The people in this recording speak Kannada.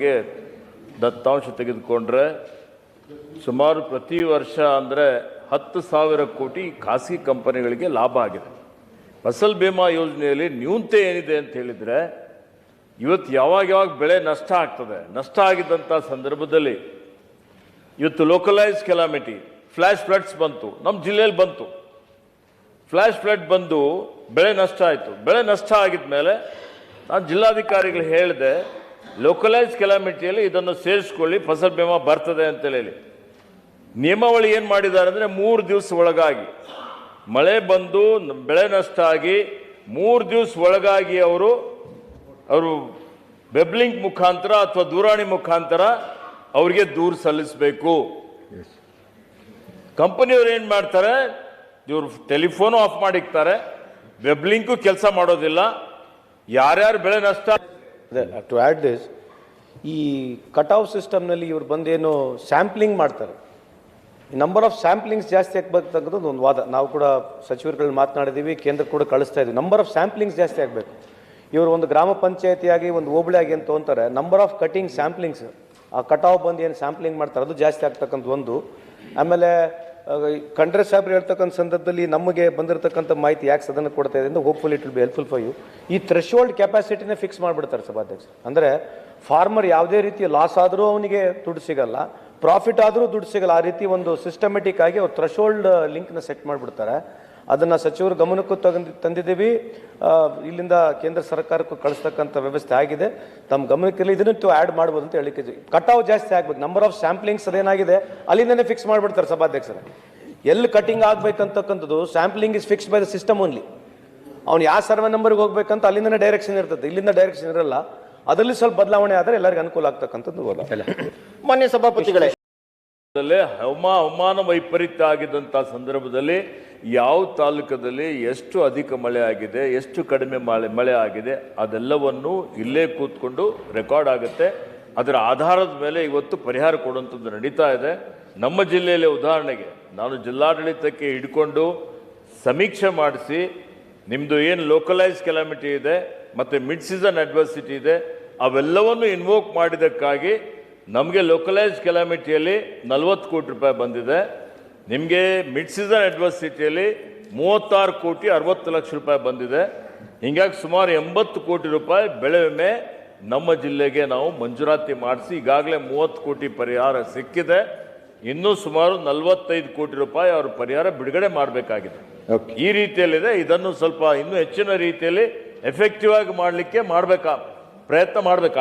ಬಗ್ಗೆ ದತ್ತಾಂಶ ತೆಗೆದುಕೊಂಡ್ರೆ ಸುಮಾರು ಪ್ರತಿ ವರ್ಷ ಅಂದರೆ 10,000 ಕೋಟಿ ಖಾಸಗಿ ಕಂಪನಿಗಳಿಗೆ ಲಾಭ ಆಗಿದೆ. ಫಸಲ್ ಬಿಮಾ ಯೋಜನೆಯಲ್ಲಿ ನ್ಯೂನತೆ ಏನಿದೆ ಅಂತ ಹೇಳಿದರೆ, ಇವತ್ತು ಯಾವಾಗ ಬೆಳೆ ನಷ್ಟ ಆಗ್ತದೆ, ನಷ್ಟ ಆಗಿದ್ದಂಥ ಸಂದರ್ಭದಲ್ಲಿ ಇವತ್ತು ಲೋಕಲೈಸ್ ಕೆಲಾಮಿಟಿ ಫ್ಲ್ಯಾಶ್ ಫ್ಲಡ್ಸ್ ಬಂತು, ನಮ್ಮ ಜಿಲ್ಲೆಯಲ್ಲಿ ಬಂತು. ಫ್ಲ್ಯಾಶ್ ಫ್ಲಡ್ ಬಂದು ಬೆಳೆ ನಷ್ಟ ಆಯಿತು. ಬೆಳೆ ನಷ್ಟ ಆಗಿದ ಮೇಲೆ ನಾನು ಜಿಲ್ಲಾಧಿಕಾರಿಗಳು ಹೇಳಿದೆ, ಲೋಕಲೈಸ್ ಕೆಲಾಮಿಟಿಯಲ್ಲಿ ಇದನ್ನು ಸೇರಿಸ್ಕೊಳ್ಳಿ, ಫಸಲ್ ಬಿಮಾ ಬರ್ತದೆ ಅಂತೇಳಿ. ನಿಯಮಾವಳಿ ಏನು ಮಾಡಿದ್ದಾರೆ ಅಂದರೆ 3 ದಿವಸ ಒಳಗಾಗಿ ಮಳೆ ಬಂದು ಬೆಳೆ ನಷ್ಟ ಆಗಿ 3 ದಿವಸ ಒಳಗಾಗಿ ಅವರು ವೆಬ್ಲಿಂಕ್ ಮುಖಾಂತರ ಅಥವಾ ದೂರವಾಣಿ ಮುಖಾಂತರ ಅವರಿಗೆ ದೂರು ಸಲ್ಲಿಸಬೇಕು. ಕಂಪನಿಯವರು ಏನು ಮಾಡ್ತಾರೆ, ಇವರು ಟೆಲಿಫೋನು ಆಫ್ ಮಾಡಿರ್ತಾರೆ, ವೆಬ್ಲಿಂಕು ಕೆಲಸ ಮಾಡೋದಿಲ್ಲ. ಯಾರ್ಯಾರು ಬೆಳೆ ನಷ್ಟ ಟು ಆ್ಯಡ್ ದಿಸ್, ಈ ಕಟಾವ್ ಸಿಸ್ಟಮ್ನಲ್ಲಿ ಇವ್ರು ಬಂದೇನು ಸ್ಯಾಂಪ್ಲಿಂಗ್ ಮಾಡ್ತಾರೆ, ನಂಬರ್ ಆಫ್ ಸ್ಯಾಂಪ್ಲಿಂಗ್ಸ್ ಜಾಸ್ತಿ ಆಗಬೇಕಂತಕ್ಕಂಥದ್ದು ಒಂದು ವಾದ. ನಾವು ಕೂಡ ಸಚಿವರುಗಳು ಮಾತನಾಡಿದ್ದೀವಿ, ಕೇಂದ್ರ ಕೂಡ ಕಳಿಸ್ತಾ ಇದ್ದೀವಿ. ನಂಬರ್ ಆಫ್ ಸ್ಯಾಂಪ್ಲಿಂಗ್ಸ್ ಜಾಸ್ತಿ ಆಗಬೇಕು. ಇವರು ಒಂದು ಗ್ರಾಮ ಪಂಚಾಯತಿಯಾಗಿ ಒಂದು ಹೋಬಳಿಯಾಗಿ ಅಂತ ಅಂತಾರೆ, ನಂಬರ್ ಆಫ್ ಕಟಿಂಗ್ ಸ್ಯಾಂಪ್ಲಿಂಗ್ಸ್, ಆ ಕಟಾವ್ ಬಂದು ಏನು ಸ್ಯಾಂಪ್ಲಿಂಗ್ ಮಾಡ್ತಾರೆ ಅದು ಜಾಸ್ತಿ ಆಗ್ತಕ್ಕಂಥ ಒಂದು. ಆಮೇಲೆ ಖಂಡ್ರೆ ಸಾಹೇಬ್ರು ಹೇಳ್ತಕ್ಕಂಥ ಸಂದರ್ಭದಲ್ಲಿ ನಮಗೆ ಬಂದಿರತಕ್ಕಂಥ ಮಾಹಿತಿ ಯಾಕೆ ಸದನ ಕೊಡ್ತಾ ಇದೆ ಅಂದರೆ, hopeful it will be helpful for you. ಈ ಥ್ರೆಶೋಲ್ಡ್ ಕೆಪಾಸಿಟಿನೇ ಫಿಕ್ಸ್ ಮಾಡಿಬಿಡ್ತಾರೆ ಸಭಾಧ್ಯಕ್ಷ. ಅಂದರೆ ಫಾರ್ಮರ್ ಯಾವುದೇ ರೀತಿ ಲಾಸ್ ಆದರೂ ಅವನಿಗೆ ದುಡ್ಡು ಸಿಗಲ್ಲ, ಪ್ರಾಫಿಟ್ ಆದರೂ ದುಡ್ಡು ಸಿಗಲ್ಲ. ಆ ರೀತಿ ಒಂದು ಸಿಸ್ಟಮೆಟಿಕ್ ಆಗಿ ಅವ್ರು ಥ್ರೆಶೋಲ್ಡ್ ಲಿಂಕ್ನ ಸೆಟ್ ಮಾಡಿಬಿಡ್ತಾರೆ. ಅದನ್ನು ಸಚಿವರು ಗಮನಕ್ಕೂ ತಂದಿದ್ದೀವಿ. ಇಲ್ಲಿಂದ ಕೇಂದ್ರ ಸರ್ಕಾರಕ್ಕೂ ಕಳಿಸ್ತಕ್ಕಂಥ ವ್ಯವಸ್ಥೆ ಆಗಿದೆ. ತಮ್ಮ ಗಮನಕ್ಕಿರಲಿ, ಇದನ್ನು ಆ್ಯಡ್ ಮಾಡ್ಬೋದು ಅಂತ ಹೇಳಿಕೆ. ಕಟಾವು ಜಾಸ್ತಿ ಆಗ್ಬೇಕು, ನಂಬರ್ ಆಫ್ ಸ್ಯಾಂಪ್ಲಿಂಗ್ಸ್ ಅದೇನಾಗಿದೆ ಅಲ್ಲಿಂದನೇ ಫಿಕ್ಸ್ ಮಾಡಿಬಿಡ್ತಾರೆ ಸಭಾಧ್ಯಕ್ಷರೇ. ಎಲ್ಲಿ ಕಟಿಂಗ್ ಆಗ್ಬೇಕಂತಕ್ಕಂಥದ್ದು sampling is fix by the system only. ಅವ್ನು ಯಾವ ಸರ್ವೆ ನಂಬರ್ಗೆ ಹೋಗ್ಬೇಕಂತ ಅಲ್ಲಿಂದನೇ ಡೈರೆಕ್ಷನ್ ಇರ್ತದೆ, ಇಲ್ಲಿಂದ ಡೈರೆಕ್ಷನ್ ಇರಲ್ಲ. ಅದರಲ್ಲಿ ಸ್ವಲ್ಪ ಬದಲಾವಣೆ ಆದರೆ ಎಲ್ಲರಿಗೂ ಅನುಕೂಲ ಆಗ್ತಕ್ಕಂಥದ್ದು ಹೋದ. ಮಾನ್ಯ ಸಭಾಪತಿಗಳೇ, ಹವಾಮಾನ ವೈಪರೀತ್ಯ ಆಗಿದ್ದಂಥ ಸಂದರ್ಭದಲ್ಲಿ ಯಾವ ತಾಲೂಕದಲ್ಲಿ ಎಷ್ಟು ಅಧಿಕ ಮಳೆ ಆಗಿದೆ, ಎಷ್ಟು ಕಡಿಮೆ ಮಳೆ ಆಗಿದೆ, ಅದೆಲ್ಲವನ್ನು ಇಲ್ಲೇ ಕೂತ್ಕೊಂಡು ರೆಕಾರ್ಡ್ ಆಗುತ್ತೆ. ಅದರ ಆಧಾರದ ಮೇಲೆ ಇವತ್ತು ಪರಿಹಾರ ಕೊಡುವಂಥದ್ದು ನಡೀತಾ ಇದೆ. ನಮ್ಮ ಜಿಲ್ಲೆಯಲ್ಲಿ ಉದಾಹರಣೆಗೆ ನಾನು ಜಿಲ್ಲಾಡಳಿತಕ್ಕೆ ಹಿಡ್ಕೊಂಡು ಸಮೀಕ್ಷೆ ಮಾಡಿಸಿ, ನಿಮ್ಮದು ಏನು ಲೋಕಲೈಸ್ ಕೆಲಾಮಿಟಿ ಇದೆ ಮತ್ತು ಮಿಡ್ ಸೀಸನ್ ಅಡ್ವರ್ಸಿಟಿ ಇದೆ, ಅವೆಲ್ಲವನ್ನು ಇನ್ವೋಕ್ ಮಾಡಿದ್ದಕ್ಕಾಗಿ ನಮಗೆ ಲೋಕಲೈಸ್ ಕೆಲಾಮಿಟಿಯಲ್ಲಿ 40 ಕೋಟಿ ರೂಪಾಯಿ ಬಂದಿದೆ. ನಿಮಗೆ ಮಿಡ್ ಸೀಸನ್ ಅಡ್ವರ್ಸಿಟಿಯಲ್ಲಿ 36 ಕೋಟಿ 60 ಲಕ್ಷ ರೂಪಾಯಿ ಬಂದಿದೆ. ಹೀಗಾಗಿ ಸುಮಾರು 80 ಕೋಟಿ ರೂಪಾಯಿ ಬೆಳೆ ವಿಮೆ ನಮ್ಮ ಜಿಲ್ಲೆಗೆ ನಾವು ಮಂಜೂರಾತಿ ಮಾಡಿಸಿ ಈಗಾಗಲೇ 30 ಕೋಟಿ ಪರಿಹಾರ ಸಿಕ್ಕಿದೆ. ಇನ್ನೂ ಸುಮಾರು 45 ಕೋಟಿ ರೂಪಾಯಿ ಅವರು ಪರಿಹಾರ ಬಿಡುಗಡೆ ಮಾಡಬೇಕಾಗಿದೆ. ಈ ರೀತಿಯಲ್ಲಿದೆ. ಇದನ್ನು ಸ್ವಲ್ಪ ಇನ್ನೂ ಹೆಚ್ಚಿನ ರೀತಿಯಲ್ಲಿ ಎಫೆಕ್ಟಿವ್ ಆಗಿ ಮಾಡಲಿಕ್ಕೆ ಪ್ರಯತ್ನ ಮಾಡಬೇಕಾಗ್ತದೆ.